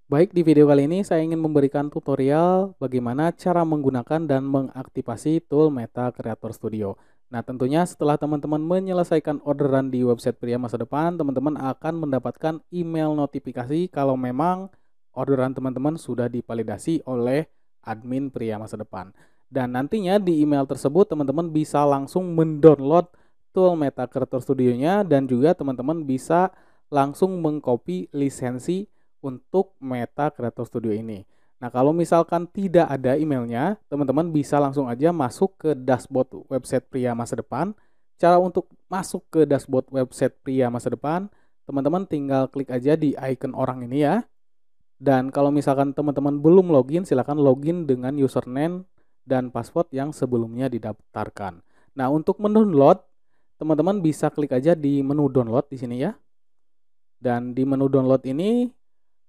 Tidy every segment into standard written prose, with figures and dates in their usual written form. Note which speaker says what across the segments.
Speaker 1: Baik, di video kali ini saya ingin memberikan tutorial bagaimana cara menggunakan dan mengaktifasi tool Meta Creator Studio. Nah, tentunya setelah teman-teman menyelesaikan orderan di website Pria Masa Depan, teman-teman akan mendapatkan email notifikasi kalau memang orderan teman-teman sudah divalidasi oleh admin Pria Masa Depan. Dan nantinya di email tersebut teman-teman bisa langsung mendownload tool Meta Creator Studio-nya dan juga teman-teman bisa langsung mengcopy lisensi untuk Meta Creator Studio ini. Nah, kalau misalkan tidak ada emailnya, teman-teman bisa langsung aja masuk ke dashboard website Pria Masa Depan. Cara untuk masuk ke dashboard website Pria Masa Depan, teman-teman tinggal klik aja di icon orang ini ya. Dan kalau misalkan teman-teman belum login, silakan login dengan username dan password yang sebelumnya didaftarkan. Nah, untuk mendownload, teman-teman bisa klik aja di menu download di sini ya. Dan di menu download ini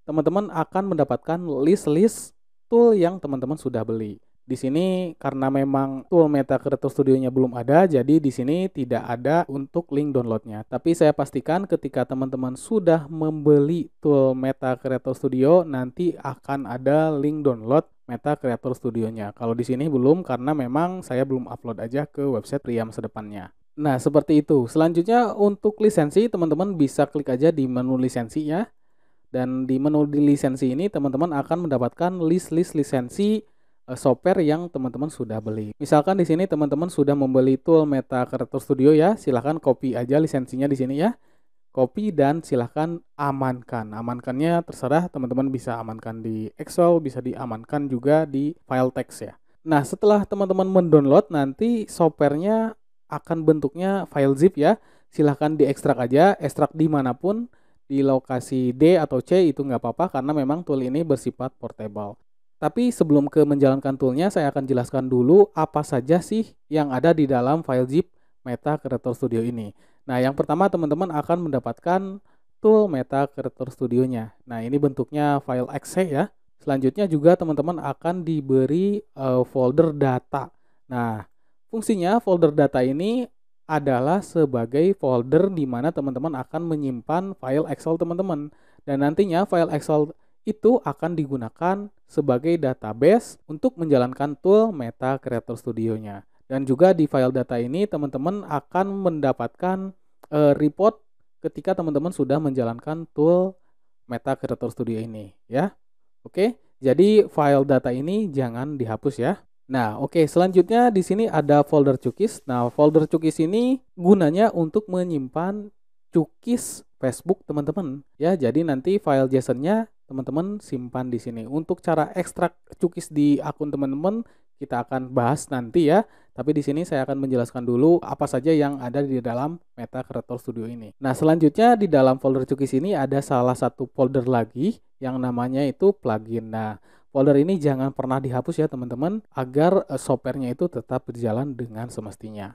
Speaker 1: teman-teman akan mendapatkan list-list tool yang teman-teman sudah beli. Di sini karena memang tool Meta Creator Studio-nya belum ada, jadi di sini tidak ada untuk link downloadnya. Tapi saya pastikan ketika teman-teman sudah membeli tool Meta Creator Studio, nanti akan ada link download Meta Creator Studio-nya. Kalau di sini belum karena memang saya belum upload aja ke website Pria Masa Depannya. Nah, seperti itu. Selanjutnya untuk lisensi, teman-teman bisa klik aja di menu lisensi ya. Dan di menu di lisensi ini teman-teman akan mendapatkan list-list lisensi software yang teman-teman sudah beli. Misalkan di sini teman-teman sudah membeli tool Meta Creator Studio ya, silahkan copy aja lisensinya di sini ya. Copy dan silahkan amankan. Amankannya terserah, teman-teman bisa amankan di Excel, bisa diamankan juga di file text ya. Nah, setelah teman-teman mendownload, nanti softwarenya akan bentuknya file zip ya. Silahkan diekstrak aja, ekstrak dimanapun, di lokasi D atau C itu nggak apa-apa karena memang tool ini bersifat portable. Tapi sebelum ke menjalankan toolnya, saya akan jelaskan dulu apa saja sih yang ada di dalam file zip Meta Creator Studio ini. Nah, yang pertama teman-teman akan mendapatkan tool Meta Creator Studio-nya. Nah, ini bentuknya file exe ya. Selanjutnya juga teman-teman akan diberi folder data. Nah, fungsinya folder data ini adalah sebagai folder di mana teman-teman akan menyimpan file Excel teman-teman. Dan nantinya file Excel itu akan digunakan sebagai database untuk menjalankan tool Meta Creator Studio-nya. Dan juga di file data ini teman-teman akan mendapatkan report ketika teman-teman sudah menjalankan tool Meta Creator Studio ini ya. Oke, jadi file data ini jangan dihapus ya. Nah, oke, selanjutnya di sini ada folder cookies. Nah, folder cookies ini gunanya untuk menyimpan cookies Facebook teman-teman ya. Jadi nanti file JSON-nya teman-teman simpan di sini. Untuk cara ekstrak cookies di akun teman-teman kita akan bahas nanti ya. Tapi di sini saya akan menjelaskan dulu apa saja yang ada di dalam Meta Creator Studio ini. Nah, selanjutnya di dalam folder cookies ini ada salah satu folder lagi yang namanya itu plugin. Nah, folder ini jangan pernah dihapus ya teman-teman agar softwarenya itu tetap berjalan dengan semestinya.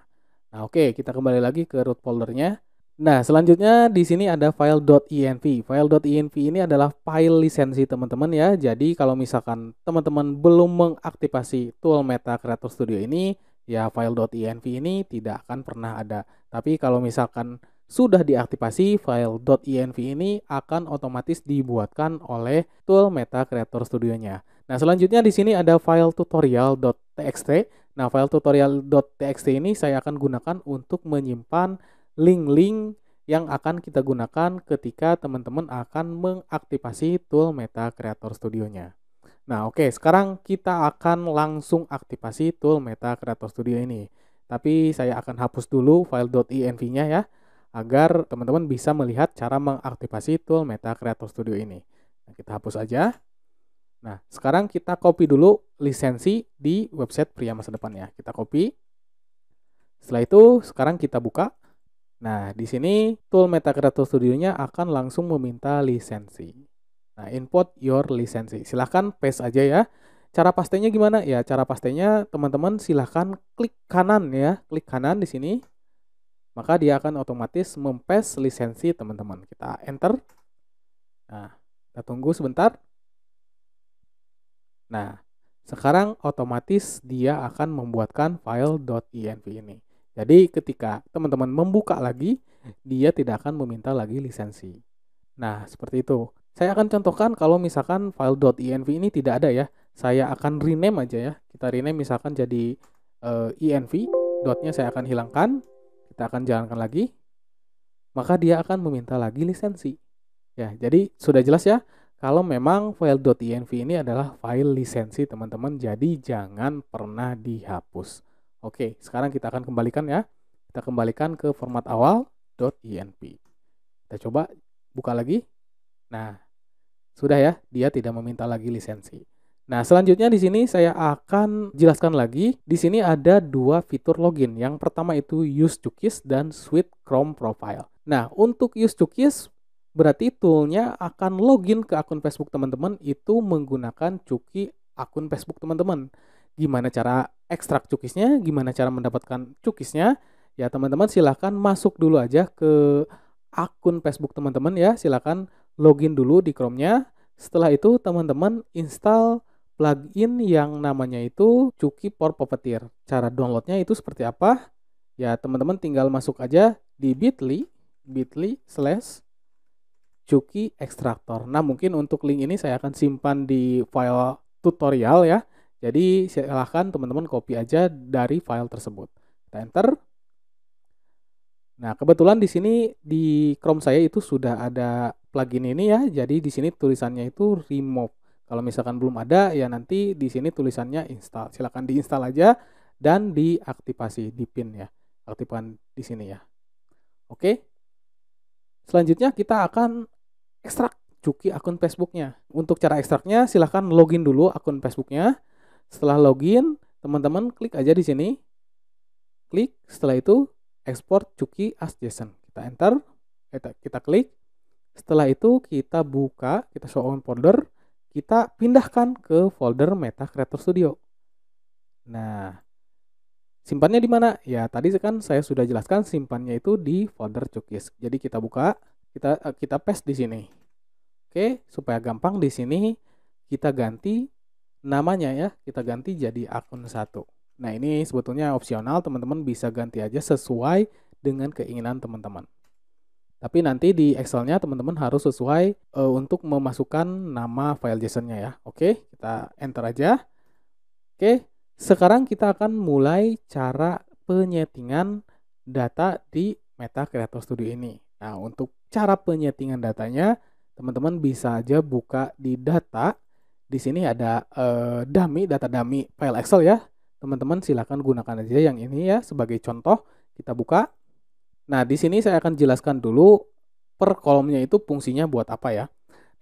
Speaker 1: Nah, oke, kita kembali lagi ke root foldernya. Nah, selanjutnya di sini ada file .env. File .env ini adalah file lisensi teman-teman ya. Jadi kalau misalkan teman-teman belum mengaktifasi tool Meta Creator Studio ini, ya file .env ini tidak akan pernah ada. Tapi kalau misalkan sudah diaktifasi, file .env ini akan otomatis dibuatkan oleh tool Meta Creator Studio-nya. Nah, selanjutnya di sini ada file tutorial.txt. Nah, file tutorial.txt ini saya akan gunakan untuk menyimpan link-link yang akan kita gunakan ketika teman-teman akan mengaktifasi tool Meta Creator Studio-nya. Nah, oke, sekarang kita akan langsung aktifasi tool Meta Creator Studio ini. Tapi saya akan hapus dulu file .env-nya ya, agar teman-teman bisa melihat cara mengaktifasi tool Meta Creator Studio ini. Nah, kita hapus aja. Nah, sekarang kita copy dulu lisensi di website Pria Masa Depan ya. Kita copy. Setelah itu, sekarang kita buka. Nah, di sini tool Meta Creator Studio-nya akan langsung meminta lisensi. Nah, input your lisensi. Silahkan paste aja ya. Cara pastenya gimana? Ya, cara pastenya teman-teman silahkan klik kanan ya. Klik kanan di sini. Maka dia akan otomatis mempaste lisensi teman-teman. Kita enter. Nah, kita tunggu sebentar. Nah, sekarang otomatis dia akan membuatkan file .env ini. Jadi ketika teman-teman membuka lagi, dia tidak akan meminta lagi lisensi. Nah, seperti itu. Saya akan contohkan kalau misalkan file .env ini tidak ada ya. Saya akan rename aja ya. Kita rename misalkan jadi env. Dotnya saya akan hilangkan. Kita akan jalankan lagi. Maka dia akan meminta lagi lisensi. Ya, jadi sudah jelas ya. Kalau memang file .env ini adalah file lisensi teman-teman. Jadi jangan pernah dihapus. Oke, sekarang kita akan kembalikan ya. Kita kembalikan ke format awal .env. Kita coba buka lagi. Nah, sudah ya, dia tidak meminta lagi lisensi. Nah, selanjutnya di sini saya akan jelaskan lagi. Di sini ada dua fitur login. Yang pertama itu Use Cookies dan Switch Chrome Profile. Nah, untuk Use Cookies berarti toolnya akan login ke akun Facebook teman-teman itu menggunakan cookie akun Facebook teman-teman. Gimana cara ekstrak cookiesnya? Gimana cara mendapatkan cookiesnya? Ya, teman-teman silahkan masuk dulu aja ke akun Facebook teman-teman ya. Silahkan login dulu di Chrome-nya. Setelah itu teman-teman install plugin yang namanya itu Cookie for Puppeteer. Cara downloadnya itu seperti apa? Ya teman-teman tinggal masuk aja di bit.ly/cookie extractor. Nah mungkin untuk link ini saya akan simpan di file tutorial ya. Jadi silahkan teman-teman copy aja dari file tersebut. Kita enter. Nah, kebetulan di sini di Chrome saya itu sudah ada plugin ini ya. Jadi di sini tulisannya itu remove. Kalau misalkan belum ada ya nanti di sini tulisannya install. Silakan diinstal aja dan diaktifasi di pin ya. Aktifkan di sini ya. Oke. Selanjutnya kita akan ekstrak cookie akun Facebooknya. Untuk cara ekstraknya silahkan login dulu akun Facebooknya. Setelah login, teman-teman klik aja di sini. Klik, setelah itu export cookie as JSON. Kita enter, kita klik. Setelah itu kita buka, kita show on folder, kita pindahkan ke folder Meta Creator Studio. Nah, simpannya di mana? Ya, tadi kan saya sudah jelaskan simpannya itu di folder cookies. Jadi kita buka, kita paste di sini. Oke, supaya gampang di sini kita ganti namanya ya, kita ganti jadi akun 1. Nah, ini sebetulnya opsional, teman-teman bisa ganti aja sesuai dengan keinginan teman-teman. Tapi nanti di Excel-nya teman-teman harus sesuai untuk memasukkan nama file JSON-nya ya. Oke, kita enter aja. Oke, sekarang kita akan mulai cara penyetingan data di Meta Creator Studio ini. Nah, untuk cara penyetingan datanya, teman-teman bisa aja buka di data. Di sini ada data dummy file Excel ya. Teman-teman silakan gunakan aja yang ini ya sebagai contoh. Kita buka. Nah, di sini saya akan jelaskan dulu per kolomnya itu fungsinya buat apa ya.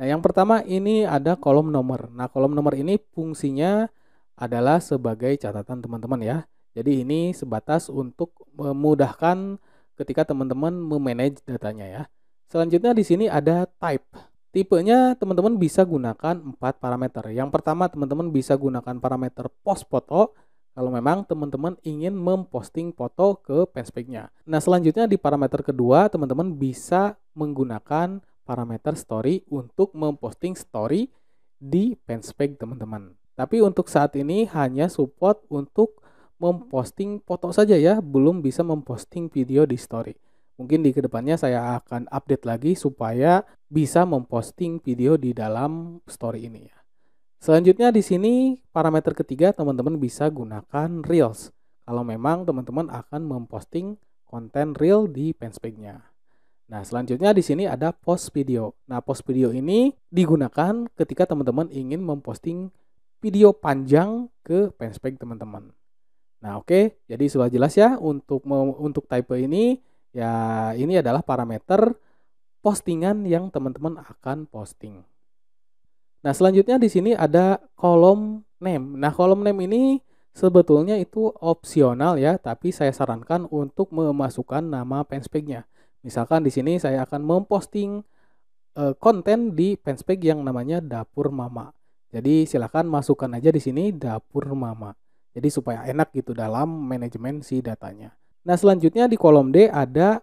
Speaker 1: Nah, yang pertama ini ada kolom nomor. Nah, kolom nomor ini fungsinya adalah sebagai catatan teman-teman ya. Jadi ini sebatas untuk memudahkan ketika teman-teman memanage datanya ya. Selanjutnya di sini ada type. Tipenya teman-teman bisa gunakan 4 parameter. Yang pertama teman-teman bisa gunakan parameter post foto kalau memang teman-teman ingin memposting foto ke fanspage-nya. Nah, selanjutnya di parameter kedua teman-teman bisa menggunakan parameter story untuk memposting story di fanspage teman-teman. Tapi untuk saat ini hanya support untuk memposting foto saja ya, belum bisa memposting video di story. Mungkin di kedepannya saya akan update lagi supaya bisa memposting video di dalam story ini ya. Selanjutnya di sini parameter ketiga teman-teman bisa gunakan Reels. Kalau memang teman-teman akan memposting konten Reel di fanspage-nya. Nah, selanjutnya di sini ada post video. Nah, post video ini digunakan ketika teman-teman ingin memposting video panjang ke fanspage teman-teman. Nah, oke. Jadi sudah jelas ya untuk type ini ya ini adalah parameter postingan yang teman-teman akan posting. Nah, selanjutnya di sini ada kolom name. Nah, kolom name ini sebetulnya itu opsional ya, tapi saya sarankan untuk memasukkan nama fanspage-nya. Misalkan di sini saya akan memposting konten di fanspage yang namanya Dapur Mama. Jadi silakan masukkan aja di sini Dapur Mama. Jadi supaya enak gitu dalam manajemen si datanya. Nah, selanjutnya di kolom D ada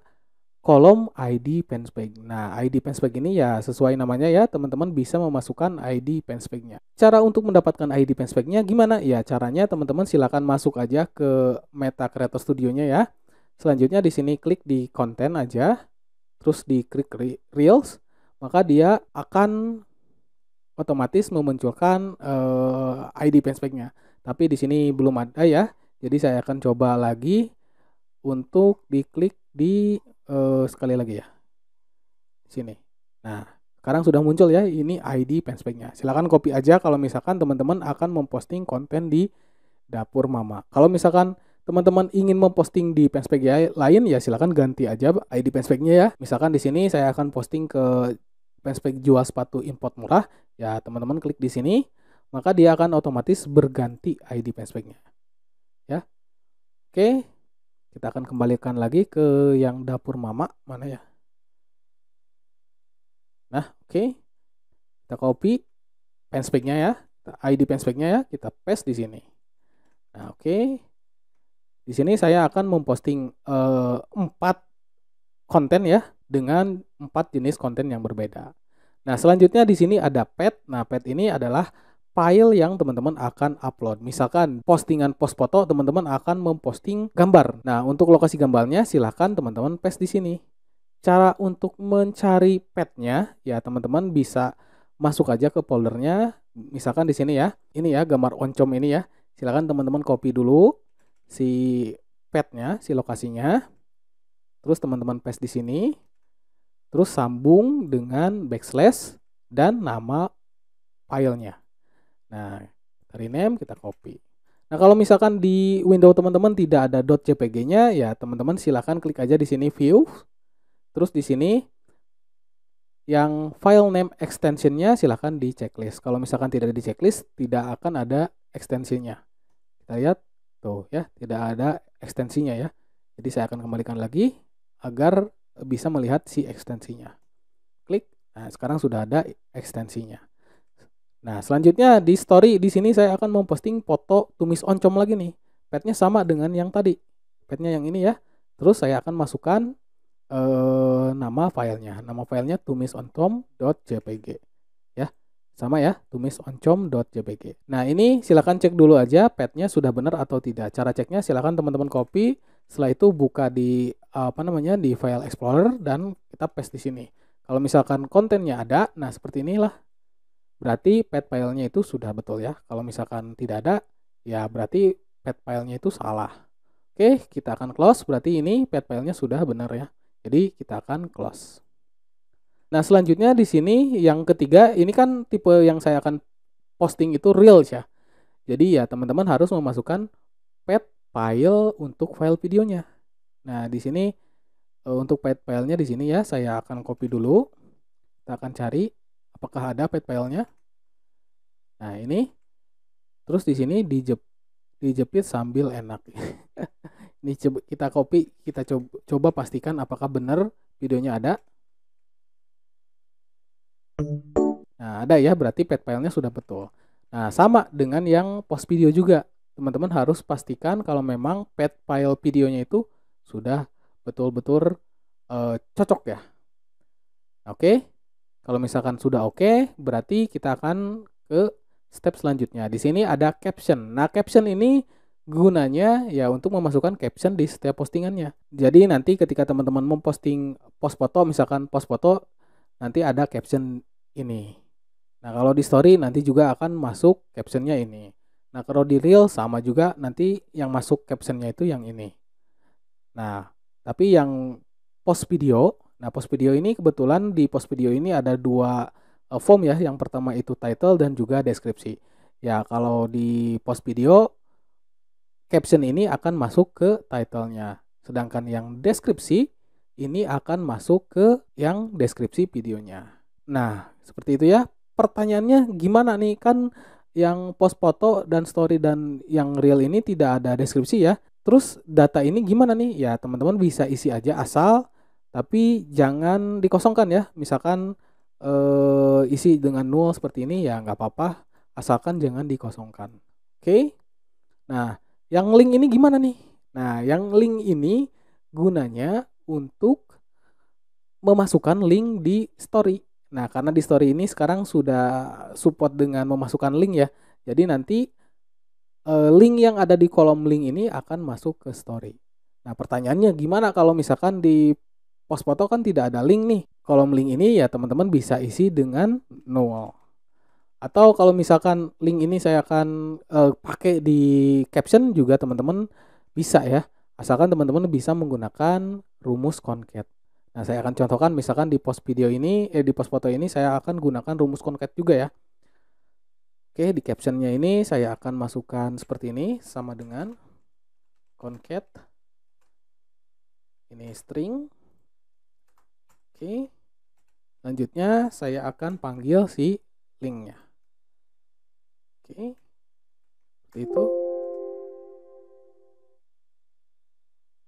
Speaker 1: kolom ID fanspage. Nah, ID fanspage ini ya sesuai namanya ya, teman-teman bisa memasukkan ID fanspage-nya. Cara untuk mendapatkan ID fanspage-nya gimana? Ya, caranya teman-teman silakan masuk aja ke Meta Creator Studio-nya ya. Selanjutnya di sini klik di konten aja, terus diklik Reels, maka dia akan otomatis memunculkan ID fanspage-nya. Tapi di sini belum ada ya. Jadi saya akan coba lagi untuk diklik di sekali lagi ya. Sini. Nah, sekarang sudah muncul ya, ini ID fanspage-nya. Silakan copy aja kalau misalkan teman-teman akan memposting konten di Dapur Mama. Kalau misalkan teman-teman ingin memposting di fanspage lain ya silakan ganti aja ID fanspage-nya ya. Misalkan di sini saya akan posting ke fanspage jual sepatu import murah, ya teman-teman klik di sini, maka dia akan otomatis berganti ID fanspage-nya. Ya. Oke. Kita akan kembalikan lagi ke yang Dapur Mama, mana ya? Nah, oke. Kita copy fanspage-nya ya, ID fanspage-nya ya, kita paste di sini. Nah, oke. Di sini saya akan memposting 4 konten ya dengan 4 jenis konten yang berbeda. Nah, selanjutnya di sini ada pet. Nah, pet ini adalah file yang teman-teman akan upload. Misalkan postingan post foto, teman-teman akan memposting gambar. Nah, untuk lokasi gambarnya silahkan teman-teman paste di sini. Cara untuk mencari petnya ya teman-teman bisa masuk aja ke foldernya. Misalkan di sini ya, ini ya gambar oncom ini ya. Silahkan teman-teman copy dulu si petnya, si lokasinya. Terus teman-teman paste di sini. Terus sambung dengan backslash dan nama filenya. Nah, kita rename, kita copy. Nah, kalau misalkan di Windows teman-teman tidak ada .jpg-nya, ya teman-teman silahkan klik aja di sini view. Terus di sini yang file name extension-nya silahkan di checklist. Kalau misalkan tidak di checklist, tidak akan ada ekstensinya. Kita lihat tuh ya, tidak ada ekstensinya ya. Jadi saya akan kembalikan lagi agar bisa melihat si ekstensinya. Klik. Nah, sekarang sudah ada ekstensinya. Nah, selanjutnya di story di sini saya akan memposting foto tumis oncom lagi nih. Petnya sama dengan yang tadi. Petnya yang ini ya. Terus saya akan masukkan nama filenya. Nama filenya tumisoncom.jpg ya. Sama ya, tumisoncom.jpg. Nah, ini silakan cek dulu aja petnya sudah benar atau tidak. Cara ceknya silakan teman-teman copy, setelah itu buka di di file explorer dan kita paste di sini. Kalau misalkan kontennya ada, nah seperti inilah. Berarti pet filenya itu sudah betul ya. Kalau misalkan tidak ada, ya berarti pet filenya itu salah. Oke, kita akan close. Berarti ini pet filenya sudah benar ya. Jadi kita akan close. Nah, selanjutnya di sini yang ketiga, ini kan tipe yang saya akan posting itu Reels ya. Jadi ya teman-teman harus memasukkan pet file untuk file videonya. Nah, di sini untuk pet filenya di sini ya, saya akan copy dulu. Kita akan cari apakah ada pet filenya. Nah, ini. Terus di sini dijepit sambil enak. Ini kita copy, kita coba pastikan apakah benar videonya ada. Nah, ada ya, berarti pet filenya sudah betul. Nah, sama dengan yang post video juga. Teman-teman harus pastikan kalau memang pet file videonya itu sudah betul-betul cocok ya. Oke. Kalau misalkan sudah oke, berarti kita akan ke step selanjutnya. Di sini ada caption. Nah, caption ini gunanya ya untuk memasukkan caption di setiap postingannya. Jadi nanti ketika teman-teman memposting post foto, misalkan post foto, nanti ada caption ini. Nah, kalau di story nanti juga akan masuk captionnya ini. Nah, kalau di reel sama juga nanti yang masuk captionnya itu yang ini. Nah, tapi yang post video, nah post video ini kebetulan di post video ini ada 2 form ya. Yang pertama itu title dan juga deskripsi. Ya, kalau di post video caption ini akan masuk ke title-nya. Sedangkan yang deskripsi ini akan masuk ke yang deskripsi videonya. Nah, seperti itu ya. Pertanyaannya gimana nih? Kan yang post foto dan story dan yang reel ini tidak ada deskripsi ya. Terus data ini gimana nih? Ya, teman-teman bisa isi aja asal, tapi jangan dikosongkan ya. Misalkan isi dengan null seperti ini ya nggak apa-apa. Asalkan jangan dikosongkan. Oke? Nah, yang link ini gimana nih? Nah, yang link ini gunanya untuk memasukkan link di story. Nah, karena di story ini sekarang sudah support dengan memasukkan link ya. Jadi nanti link yang ada di kolom link ini akan masuk ke story. Nah, pertanyaannya gimana kalau misalkan di post foto kan tidak ada link nih. Kolom link ini ya teman-teman bisa isi dengan null. Atau kalau misalkan link ini saya akan pakai di caption juga teman-teman bisa ya. Asalkan teman-teman bisa menggunakan rumus concat. Nah, saya akan contohkan misalkan di post video ini, di post foto ini saya akan gunakan rumus concat juga ya. Oke, di captionnya ini saya akan masukkan seperti ini, sama dengan concat. Ini string. Oke. Selanjutnya saya akan panggil si linknya. Oke. Seperti itu.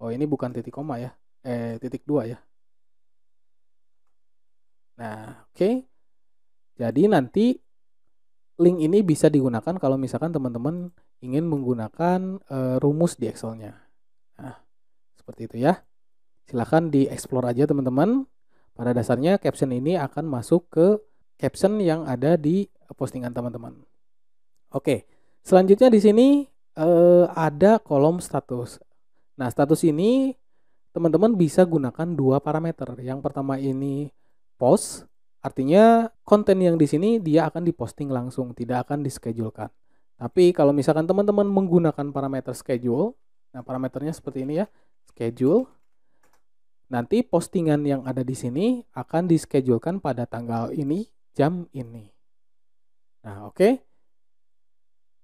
Speaker 1: Oh, ini bukan titik koma ya. Titik 2 ya. Nah, oke. Jadi nanti link ini bisa digunakan kalau misalkan teman-teman ingin menggunakan rumus di Excel-nya. Nah, seperti itu ya. Silahkan di-explore aja teman-teman. Pada dasarnya caption ini akan masuk ke caption yang ada di postingan teman-teman. Oke, selanjutnya di sini ada kolom status. Nah, status ini teman-teman bisa gunakan dua parameter. Yang pertama ini post, artinya konten yang di sini dia akan diposting langsung, tidak akan dischedulekan. Tapi kalau misalkan teman-teman menggunakan parameter schedule, nah parameternya seperti ini ya, schedule. Nanti postingan yang ada di sini akan dischedulekan pada tanggal ini, jam ini. Nah, oke.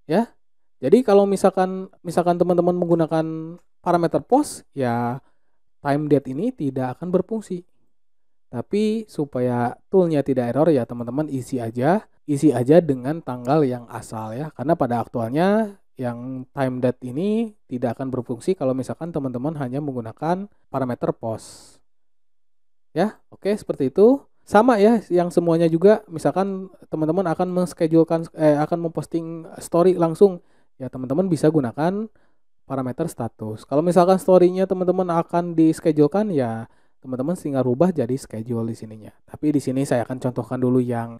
Speaker 1: Ya. Jadi kalau misalkan teman-teman menggunakan parameter post, ya time date ini tidak akan berfungsi. Tapi supaya toolnya tidak error ya teman-teman isi aja dengan tanggal yang asal ya. Karena pada aktualnya yang time date ini tidak akan berfungsi kalau misalkan teman-teman hanya menggunakan parameter post. Ya, oke seperti itu. Sama ya, yang semuanya juga misalkan teman-teman akan akan memposting story langsung, ya teman-teman bisa gunakan parameter status. Kalau misalkan story-nya teman-teman akan di-schedulekan ya teman-teman tinggal rubah jadi schedule di sininya. Tapi di sini saya akan contohkan dulu yang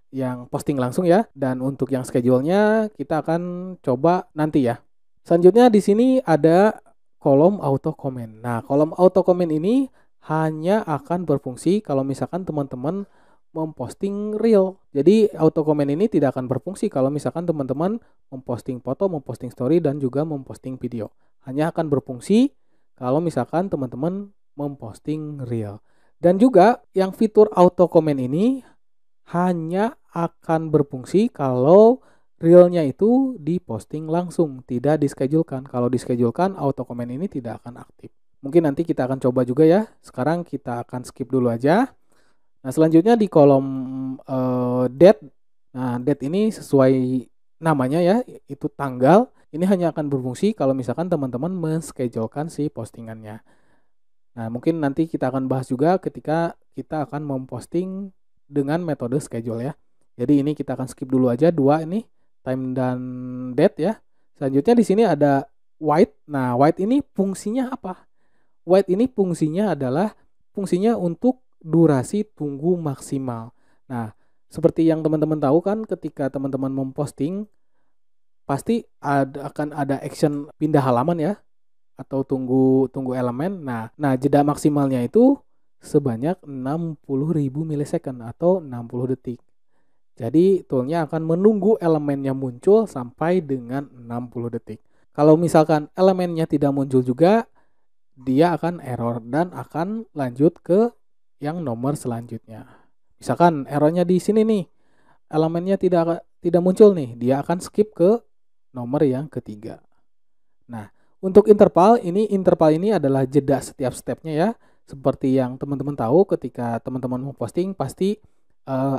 Speaker 1: posting langsung ya, dan untuk yang schedule-nya kita akan coba nanti ya. Selanjutnya di sini ada kolom auto comment. Nah, kolom auto comment ini hanya akan berfungsi kalau misalkan teman-teman memposting reel. Jadi auto comment ini tidak akan berfungsi kalau misalkan teman-teman memposting foto, memposting story, dan juga memposting video. Hanya akan berfungsi kalau misalkan teman-teman memposting reel. Dan juga yang fitur auto comment ini hanya akan berfungsi kalau reelnya itu diposting langsung, tidak dischedulekan. Kalau dischedulekan, auto comment ini tidak akan aktif. Mungkin nanti kita akan coba juga ya. Sekarang kita akan skip dulu aja. Nah, selanjutnya di kolom date. Nah, date ini sesuai namanya ya, itu tanggal. Ini hanya akan berfungsi kalau misalkan teman-teman men-schedulekan si postingannya. Nah, mungkin nanti kita akan bahas juga ketika kita akan memposting dengan metode schedule ya. Jadi ini kita akan skip dulu aja dua ini, time dan date ya. Selanjutnya di sini ada wait. Nah, wait ini fungsinya apa? Wait ini fungsinya untuk durasi tunggu maksimal. Nah, seperti yang teman-teman tahu kan ketika teman-teman memposting pasti akan ada action pindah halaman ya, atau tunggu elemen. Nah, jeda maksimalnya itu sebanyak 60.000 milisecond atau 60 detik. Jadi toolnya akan menunggu elemennya muncul sampai dengan 60 detik. Kalau misalkan elemennya tidak muncul juga, dia akan error dan akan lanjut ke yang nomor selanjutnya. Misalkan errornya di sini nih, elemennya tidak muncul nih, dia akan skip ke nomor yang ketiga. Nah, untuk interval ini adalah jeda setiap stepnya ya. Seperti yang teman-teman tahu ketika teman-teman mau posting pasti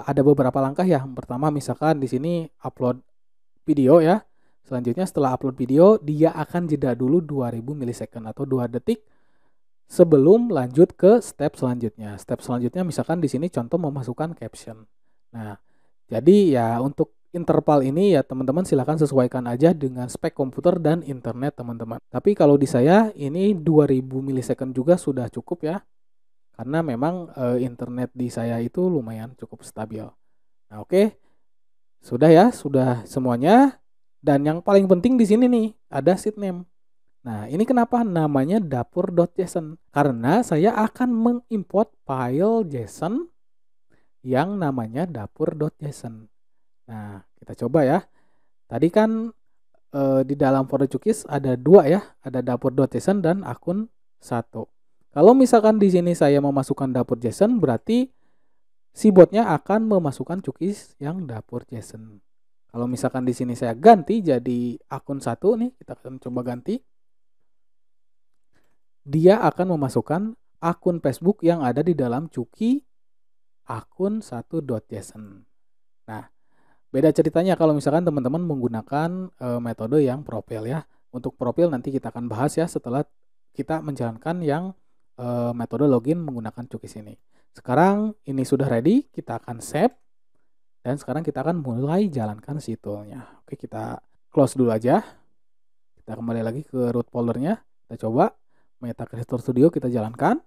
Speaker 1: ada beberapa langkah ya. Pertama misalkan di sini upload video ya. Selanjutnya setelah upload video dia akan jeda dulu 2000 milisecond atau 2 detik sebelum lanjut ke step selanjutnya. Step selanjutnya misalkan di sini contoh memasukkan caption. Nah, jadi ya untuk interval ini ya teman-teman silahkan sesuaikan aja dengan spek komputer dan internet teman-teman. Tapi kalau di saya ini 2000 milisecond juga sudah cukup ya. Karena memang internet di saya itu lumayan cukup stabil. Nah, oke. Sudah ya, sudah semuanya. Dan yang paling penting di sini nih ada sheet name. Nah, ini kenapa namanya dapur.json? Karena saya akan mengimport file JSON yang namanya dapur.json. Nah, kita coba ya. Tadi kan di dalam folder cookies ada dua ya, ada dapur.json dan akun satu. Kalau misalkan di sini saya memasukkan dapur.json, berarti si botnya akan memasukkan cookies yang dapur.json. Kalau misalkan di sini saya ganti jadi akun satu nih, kita akan coba ganti. Dia akan memasukkan akun Facebook yang ada di dalam cookie akun 1.json. Nah, beda ceritanya kalau misalkan teman-teman menggunakan metode yang profil ya. Untuk profil nanti kita akan bahas ya setelah kita menjalankan yang metode login menggunakan cookies ini. Sekarang ini sudah ready, kita akan save. Dan sekarang kita akan mulai jalankan si toolnya. Oke, kita close dulu aja. Kita kembali lagi ke root foldernya. Kita coba Meta Creator Studio kita jalankan.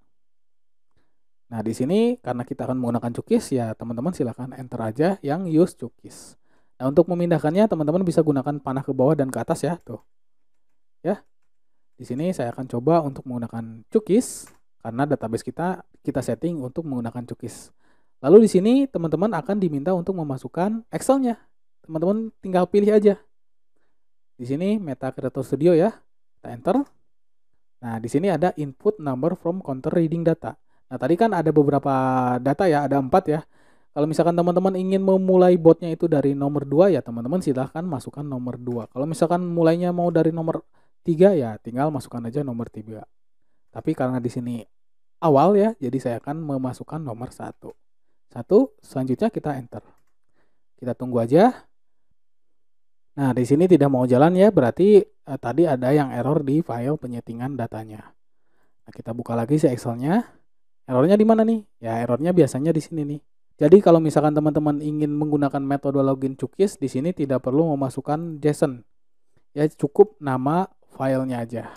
Speaker 1: Nah, di sini karena kita akan menggunakan cookies, ya teman-teman silakan enter aja yang use cookies. Nah, untuk memindahkannya teman-teman bisa gunakan panah ke bawah dan ke atas ya, tuh. Ya. Di sini saya akan coba untuk menggunakan cookies karena database kita setting untuk menggunakan cookies. Lalu di sini teman-teman akan diminta untuk memasukkan Excel-nya. Teman-teman tinggal pilih aja. Di sini Meta Creator Studio ya. Kita enter. Nah, di sini ada input number from counter reading data. Nah, tadi kan ada beberapa data ya, ada 4 ya. Kalau misalkan teman-teman ingin memulai botnya itu dari nomor 2 ya, teman-teman silahkan masukkan nomor 2. Kalau misalkan mulainya mau dari nomor 3 ya, tinggal masukkan aja nomor 3. Tapi karena di sini awal ya, jadi saya akan memasukkan nomor 1. Selanjutnya kita enter. Kita tunggu aja. Nah, di sini tidak mau jalan ya, berarti tadi ada yang error di file penyetingan datanya. Nah, kita buka lagi si Excel-nya. Errornya di mana nih? Ya, errornya biasanya di sini nih. Jadi kalau misalkan teman-teman ingin menggunakan metode login cookies, di sini tidak perlu memasukkan JSON. Ya, cukup nama filenya aja.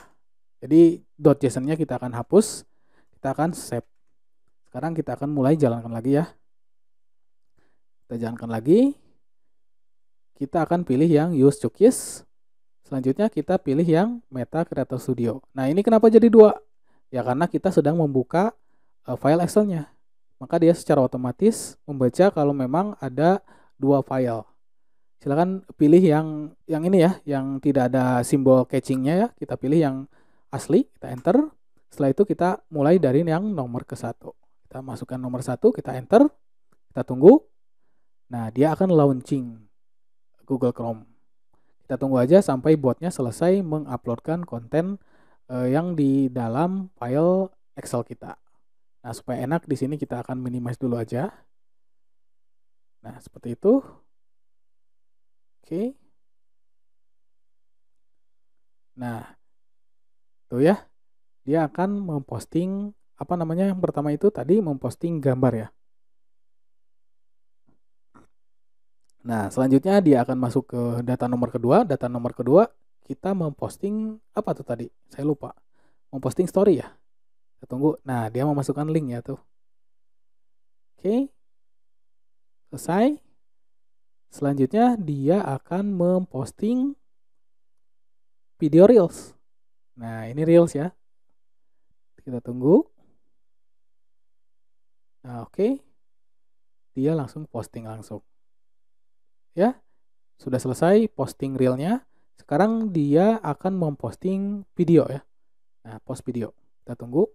Speaker 1: Jadi .json-nya kita akan hapus, kita akan save. Sekarang kita akan mulai jalankan lagi ya. Kita jalankan lagi. Kita akan pilih yang use cookies. Selanjutnya kita pilih yang Meta Creator Studio. Nah, ini kenapa jadi 2? Ya karena kita sedang membuka file Excel-nya. Maka dia secara otomatis membaca kalau memang ada 2 file. Silakan pilih yang ini ya, yang tidak ada simbol caching-nya ya. Kita pilih yang asli, kita enter. Setelah itu kita mulai dari yang nomor ke-1. Kita masukkan nomor 1, kita enter. Kita tunggu. Nah, dia akan launching Google Chrome. Kita tunggu aja sampai botnya selesai menguploadkan konten yang di dalam file Excel kita. Nah, supaya enak di sini kita akan minimize dulu aja. Nah, seperti itu. Oke. Nah, tuh ya. Dia akan memposting apa namanya yang pertama itu tadi memposting gambar ya. Nah, selanjutnya dia akan masuk ke data nomor kedua. Data nomor kedua kita memposting apa tuh tadi? Saya lupa. Memposting story ya. Kita tunggu. Nah, dia memasukkan link ya tuh. Oke. Selesai. Selanjutnya dia akan memposting video reels. Nah, ini reels ya. Kita tunggu. Nah, oke. Dia langsung posting langsung. Ya, sudah selesai posting reelnya. Sekarang dia akan memposting video ya. Nah, post video. Kita tunggu.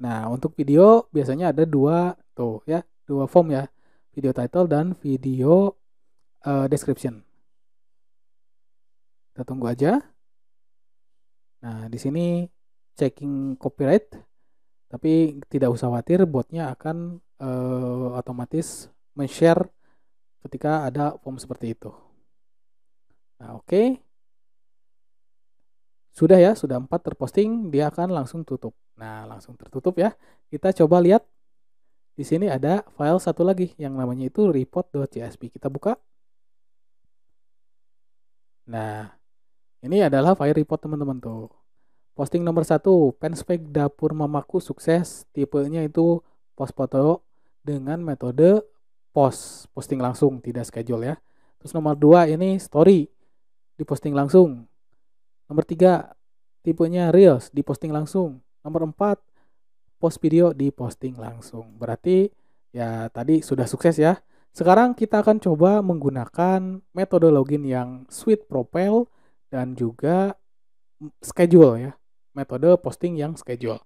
Speaker 1: Nah, untuk video biasanya ada 2 tuh ya, 2 form ya. Video title dan video description. Kita tunggu aja. Nah, di sini checking copyright. Tapi tidak usah khawatir, botnya akan otomatis men-share ketika ada form seperti itu. Nah, oke. Sudah ya, sudah 4 terposting, dia akan langsung tutup. Nah, langsung tertutup ya. Kita coba lihat. Di sini ada file satu lagi yang namanya itu report.csv. Kita buka. Nah, ini adalah file report teman-teman tuh. Posting nomor 1, fanspage dapur mamaku sukses. Tipenya itu post foto dengan metode posting langsung, tidak schedule ya. Terus nomor 2 ini story, diposting langsung. Nomor 3, tipenya reels, diposting langsung. Nomor 4, post video diposting langsung. Berarti ya tadi sudah sukses ya. Sekarang kita akan coba menggunakan metode login yang Sweet Profile dan juga schedule ya. Metode posting yang schedule.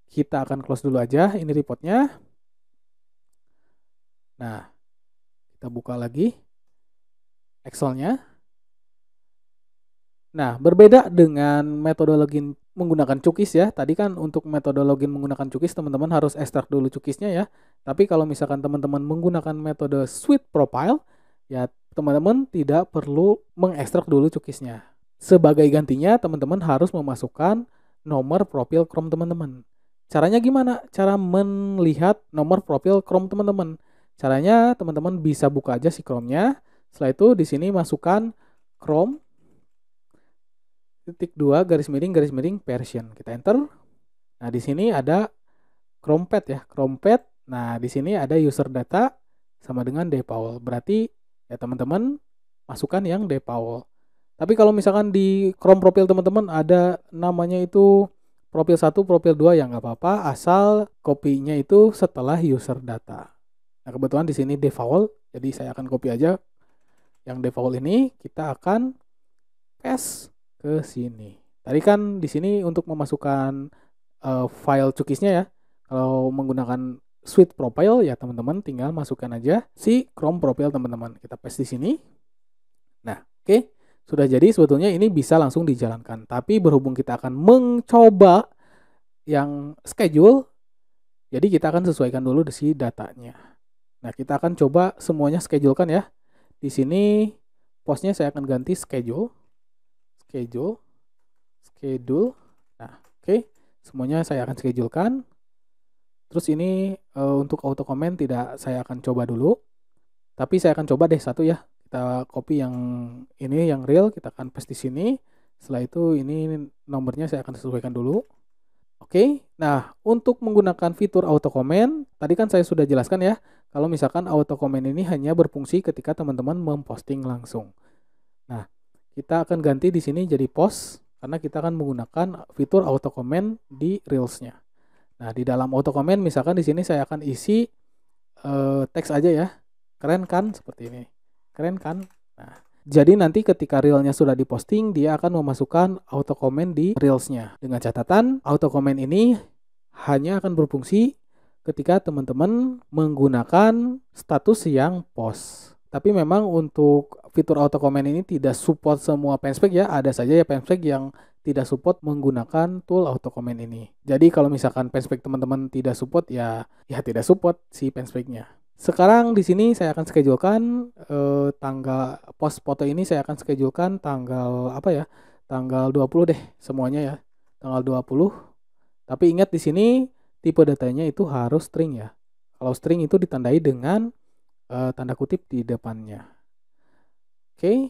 Speaker 1: Kita akan close dulu aja ini reportnya. Nah, kita buka lagi Excel-nya. Nah, berbeda dengan metode login menggunakan cookies ya. Tadi kan untuk metode login menggunakan cookies teman-teman harus ekstrak dulu cookiesnya ya. Tapi kalau misalkan teman-teman menggunakan metode Sweet Profile, ya teman-teman tidak perlu mengekstrak dulu cookiesnya. Sebagai gantinya teman-teman harus memasukkan nomor profil Chrome teman-teman. Caranya gimana? Cara melihat nomor profil Chrome teman-teman. Caranya teman-teman bisa buka aja si Chrome-nya. Setelah itu di sini masukkan Chrome _2 garis miring version. Kita enter. Nah, di sini ada Chromepad ya, Chromepad. Nah, di sini ada user data sama dengan default. Berarti ya teman-teman masukkan yang default. Tapi kalau misalkan di Chrome profil teman-teman ada namanya itu profil 1, profil 2 ya nggak apa-apa, asal kopinya itu setelah user data. Nah, kebetulan di sini default, jadi saya akan copy aja yang default ini, kita akan paste ke sini. Tadi kan di sini untuk memasukkan file cookiesnya ya. Kalau menggunakan Sweet Profile ya teman-teman tinggal masukkan aja si Chrome profile teman-teman. Kita paste di sini. Nah, oke. Sudah jadi sebetulnya ini bisa langsung dijalankan. Tapi berhubung kita akan mencoba yang schedule, jadi kita akan sesuaikan dulu si datanya. Nah, kita akan coba semuanya schedulekan ya. Di sini postnya saya akan ganti schedule. Nah, oke. Semuanya saya akan schedulekan. Terus ini untuk auto comment tidak saya akan coba dulu. Tapi saya akan coba deh satu ya. Kita copy yang ini yang real, kita akan paste di sini. Setelah itu ini nomornya saya akan sesuaikan dulu. Oke. Nah, untuk menggunakan fitur auto comment, tadi kan saya sudah jelaskan ya. Kalau misalkan auto comment ini hanya berfungsi ketika teman-teman memposting langsung. Nah, kita akan ganti di sini jadi post karena kita akan menggunakan fitur auto comment di Reels-nya. Nah, di dalam auto comment misalkan di sini saya akan isi teks aja ya. Keren kan? Seperti ini. Keren kan? Nah, jadi nanti ketika Reel-nya sudah diposting, dia akan memasukkan auto comment di Reels-nya. Dengan catatan, auto comment ini hanya akan berfungsi ketika teman-teman menggunakan status yang post. Tapi memang untuk fitur auto comment ini tidak support semua fanspage ya. Ada saja ya fanspage yang tidak support menggunakan tool auto comment ini. Jadi kalau misalkan fanspage teman-teman tidak support ya tidak support si fanspage-nya. Sekarang di sini saya akan schedulekan tanggal post foto ini saya akan schedulekan tanggal apa ya? Tanggal 20 deh semuanya ya. Tanggal 20. Tapi ingat di sini tipe datanya itu harus string ya. Kalau string itu ditandai dengan tanda kutip di depannya. Oke,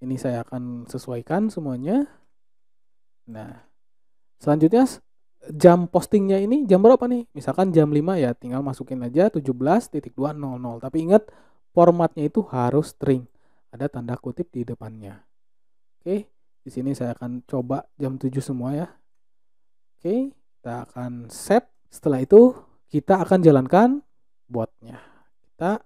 Speaker 1: ini saya akan sesuaikan semuanya. Nah, selanjutnya jam postingnya ini jam berapa nih? Misalkan jam 5 ya, tinggal masukin aja 17.200. Tapi ingat formatnya itu harus string. Ada tanda kutip di depannya. Oke, di sini saya akan coba jam 7 semua ya. Oke, kita akan save. Setelah itu kita akan jalankan botnya. Kita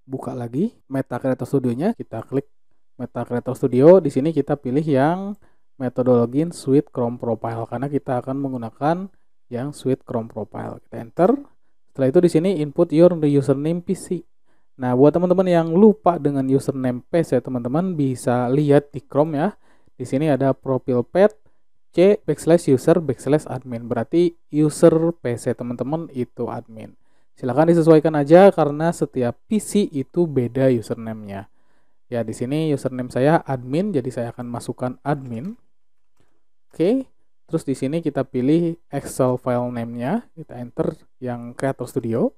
Speaker 1: buka lagi Meta Creator Studio-nya, kita klik Meta Creator Studio. Di sini kita pilih yang metode login Sweet Chrome Profile karena kita akan menggunakan yang Sweet Chrome Profile. Kita enter. Setelah itu di sini input your username PC. Nah, buat teman-teman yang lupa dengan username PC, teman-teman bisa lihat di Chrome ya. Di sini ada profil pad c/user/admin. Berarti user PC teman-teman itu admin. Silakan disesuaikan aja karena setiap PC itu beda username-nya. Ya, di sini username saya admin, jadi saya akan masukkan admin. Oke. Terus di sini kita pilih Excel file name-nya, kita enter yang Creator Studio.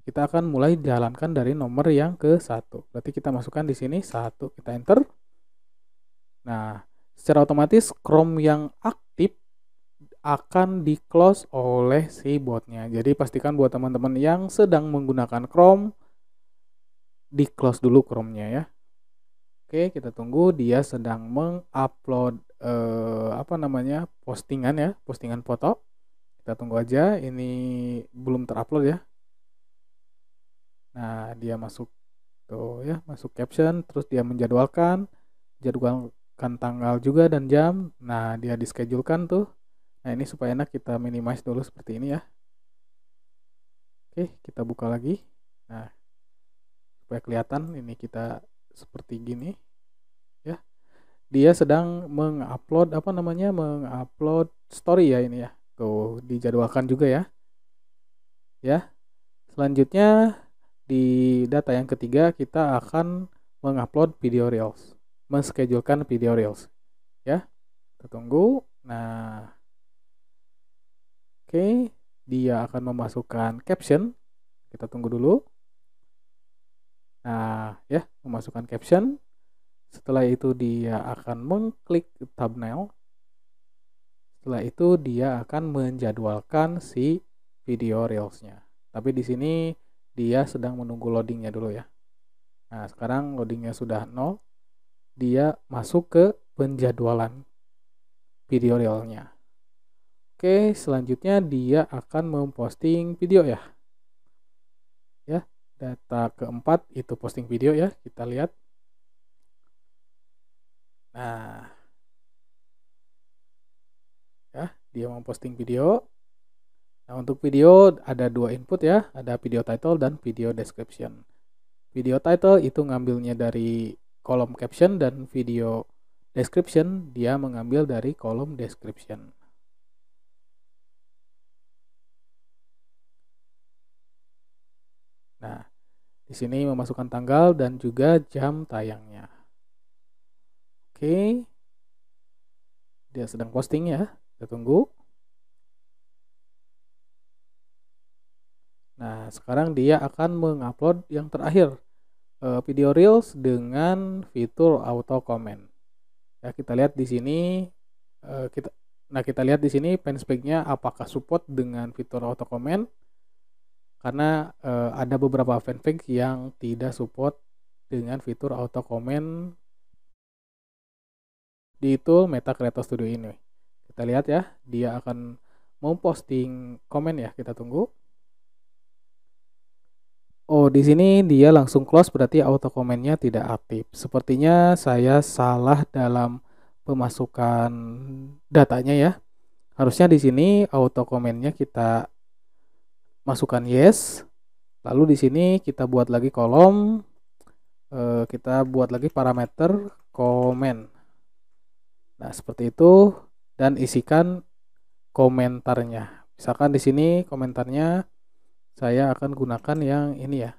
Speaker 1: Kita akan mulai jalankan dari nomor yang ke-1. Berarti kita masukkan di sini 1, kita enter. Nah, secara otomatis Chrome yang aktif akan di-close oleh si botnya. Jadi pastikan buat teman-teman yang sedang menggunakan Chrome, di-close dulu Chrome-nya ya. Oke, kita tunggu dia sedang mengupload postingan ya, postingan foto. Kita Kita tunggu aja, ini belum terupload ya. Nah, dia masuk tuh ya, masuk caption, terus dia menjadwalkan, jadwalkan tanggal juga dan jam. Nah, dia di-schedulekan tuh. Nah, ini supaya enak kita minimize dulu seperti ini ya. Oke, kita buka lagi. Nah, supaya kelihatan ini kita seperti gini ya. Dia sedang mengupload mengupload story ya ini ya. Tuh, dijadwalkan juga ya. Ya. Selanjutnya di data yang ketiga kita akan mengupload video reels, menschedulekan video reels. Ya. Kita tunggu. Nah, oke, dia akan memasukkan caption. Kita tunggu dulu. Nah, ya, memasukkan caption. Setelah itu dia akan mengklik thumbnail. Setelah itu dia akan menjadwalkan si video reelsnya. Tapi di sini dia sedang menunggu loadingnya dulu ya. Nah, sekarang loadingnya sudah 0. Dia masuk ke penjadwalan video reelnya. Oke, selanjutnya dia akan memposting video ya. Ya, data keempat itu posting video ya. Kita lihat. Nah, ya, dia mau posting video. Nah, untuk video ada 2 input ya, ada video title dan video description. Video title itu ngambilnya dari kolom caption dan video description dia mengambil dari kolom description. Nah, di sini memasukkan tanggal dan juga jam tayangnya. Oke. Dia sedang posting ya. Kita tunggu. Nah, sekarang dia akan mengupload yang terakhir, video reels dengan fitur auto comment. Ya, kita lihat di sini kita lihat di sini fanspage-nya apakah support dengan fitur auto comment. Karena ada beberapa fanpage yang tidak support dengan fitur auto comment di tool Meta Creator Studio ini. Kita lihat ya, dia akan memposting komen ya, kita tunggu. Oh, di sini dia langsung close, berarti auto komennya tidak aktif. Sepertinya saya salah dalam pemasukan datanya ya. Harusnya di sini auto komennya kita masukkan yes. Lalu di sini kita buat lagi kolom, kita buat lagi parameter komen. Nah, seperti itu, dan isikan komentarnya. Misalkan di sini komentarnya saya akan gunakan yang ini ya.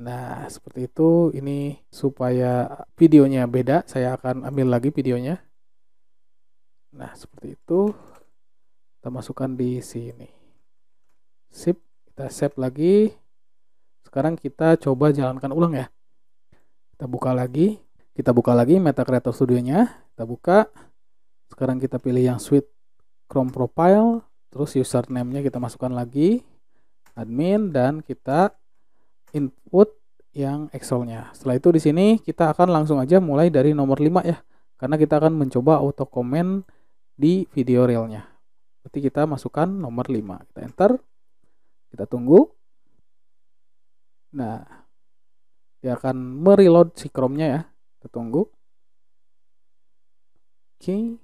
Speaker 1: Nah, seperti itu. Ini supaya videonya beda, saya akan ambil lagi videonya. Nah, seperti itu. Kita masukkan di sini. Sip, kita save lagi. Sekarang kita coba jalankan ulang ya. Kita buka lagi. Kita buka lagi Meta Creator Studio-nya. Kita buka. Sekarang kita pilih yang Suite Chrome Profile. Terus username-nya kita masukkan lagi. Admin, dan kita input yang Excel-nya. Setelah itu di sini kita akan langsung aja mulai dari nomor 5 ya. Karena kita akan mencoba auto comment di video reel-nya. Berarti kita masukkan nomor 5. Kita enter. Kita tunggu. Nah, dia akan mereload si Chrome-nya ya. Kita tunggu. Oke.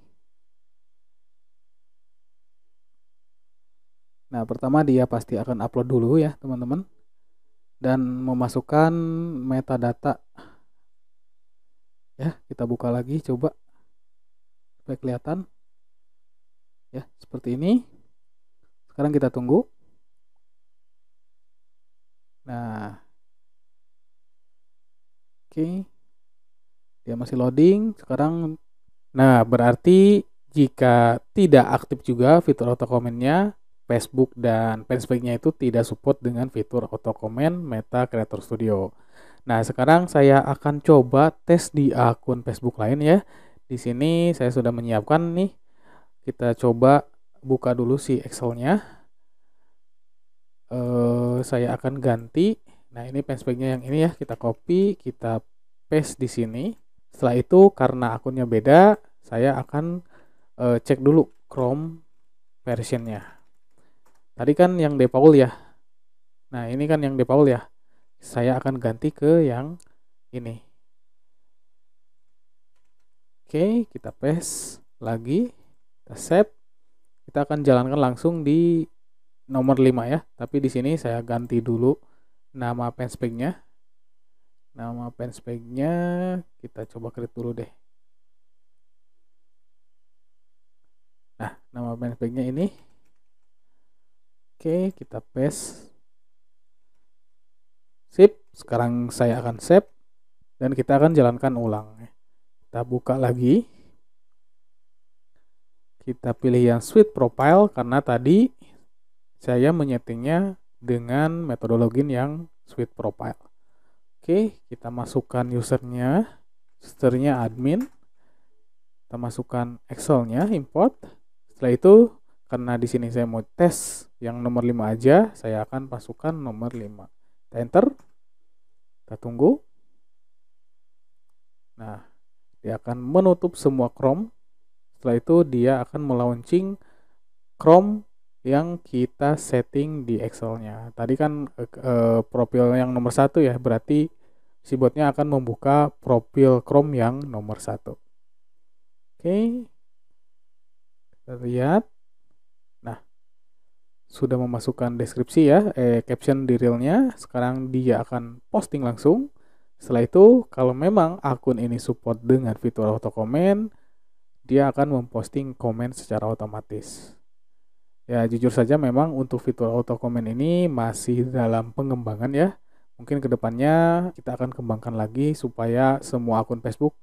Speaker 1: Nah, pertama dia pasti akan upload dulu ya, teman-teman. Dan memasukkan metadata. Ya, kita buka lagi coba supaya kelihatan. Ya, seperti ini. Sekarang kita tunggu. Nah. Oke. Dia masih loading. Sekarang nah, berarti jika tidak aktif juga fitur auto comment-nya, Facebook dan fanspage-nya itu tidak support dengan fitur auto comment Meta Creator Studio. Nah, sekarang saya akan coba tes di akun Facebook lain ya. Di sini saya sudah menyiapkan nih. Kita coba buka dulu si Excel-nya. Saya akan ganti. Nah, ini fanspage-nya yang ini ya. Kita copy, kita paste di sini. Setelah itu karena akunnya beda, saya akan cek dulu Chrome versionnya. Tadi kan yang default ya. Nah, ini kan yang default ya. Saya akan ganti ke yang ini. Oke, kita paste lagi. Kita save. Kita akan jalankan langsung di nomor 5 ya. Tapi di sini saya ganti dulu nama fanspage-nya. Nama fanspage-nya kita coba create dulu deh. Nah, nama fanspage-nya ini. Oke, kita paste. Sip, sekarang saya akan save dan kita akan jalankan ulang. Kita buka lagi. Kita pilih yang Suite Profile karena tadi saya menyetingnya dengan metode login yang Suite Profile. Oke, kita masukkan usernya admin. Kita masukkan Excel-nya, import. Setelah itu, karena di sini saya mau tes yang nomor 5 aja, saya akan masukkan nomor 5. Kita enter. Kita tunggu. Nah, dia akan menutup semua Chrome. Setelah itu dia akan melaunching Chrome yang kita setting di Excel-nya. Tadi kan profil yang nomor 1 ya, berarti si botnya akan membuka profil Chrome yang nomor 1. Oke, kita lihat. Nah, sudah memasukkan deskripsi ya, caption di reel-nya. Sekarang dia akan posting langsung. Setelah itu, kalau memang akun ini support dengan fitur auto comment, dia akan memposting komen secara otomatis. Ya, jujur saja memang untuk fitur auto comment ini masih dalam pengembangan ya. Mungkin kedepannya kita akan kembangkan lagi supaya semua akun Facebook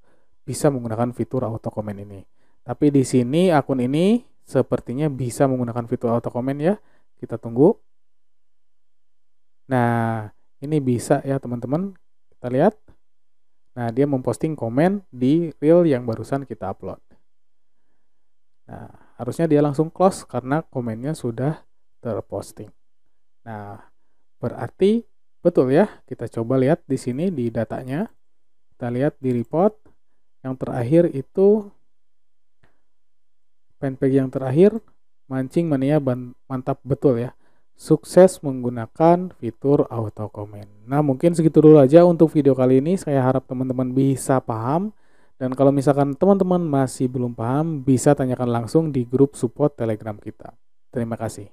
Speaker 1: bisa menggunakan fitur auto comment ini. Tapi di sini akun ini sepertinya bisa menggunakan fitur auto comment ya. Kita tunggu. Nah, ini bisa ya teman-teman. Kita lihat. Nah, dia memposting komen di reel yang barusan kita upload. Nah, harusnya dia langsung close karena komennya sudah terposting. Nah, berarti betul ya. Kita coba lihat di sini di datanya. Kita lihat di report. Yang terakhir itu fanpage yang terakhir, Mancing Mania mantap betul ya. Sukses menggunakan fitur auto comment. Nah, mungkin segitu dulu aja untuk video kali ini. Saya harap teman-teman bisa paham. Dan kalau misalkan teman-teman masih belum paham, bisa tanyakan langsung di grup support Telegram kita. Terima kasih.